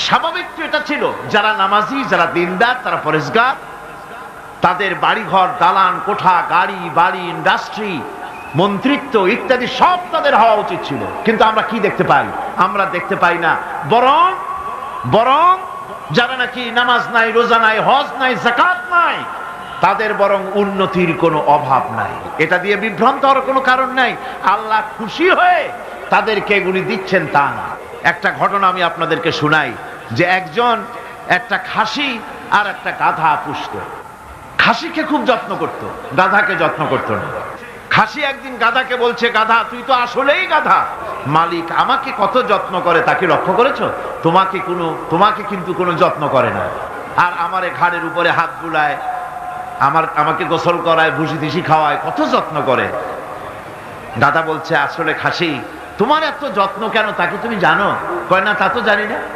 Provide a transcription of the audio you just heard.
স্বাভাবিক তো এটা ছিল, যারা নামাজি, যারা দিনদার, তারা পরেশগার, তাদের বাড়িঘর, দালান কোঠা, গাড়ি বাড়ি, ইন্ডাস্ট্রি, মন্ত্রিত্ব ইত্যাদি সব তাদের হওয়া উচিত ছিল। কিন্তু আমরা কি দেখতে পাই? আমরা দেখতে পাই না। বরং বরং যারা নাকি নামাজ নাই, রোজা নাই, হজ নাই, যাকাত নাই, তাদের বরং উন্নতির কোনো অভাব নাই। এটা দিয়ে বিভ্রান্ত হওয়ার কোনো কারণ নাই। আল্লাহ খুশি হয়ে তাদেরকে এগুলি দিচ্ছেন তা না। একটা ঘটনা আমি আপনাদেরকে শুনাই, যে একজন একটা খাসি আর একটা গাধা পুষত। খাসিকে খুব যত্ন করত, গাধাকে যত্ন করত না। খাসি একদিন গাধাকে বলছে, গাধা তুই তো আসলেই গাধা, মালিক আমাকে কত যত্ন করে, তাকে লক্ষ্য করেছো? তোমাকে কিন্তু কোনো যত্ন করে না। আর আমারে ঘাড়ের উপরে হাত বুলায়, আমাকে গোসল করায়, ভুসি দিসি খাওয়ায়, কত যত্ন করে। গাধা বলছে, আসলে খাসি তোমার এত যত্ন কেন, তাকে তুমি জানো? কয় না, তা তো জানি না।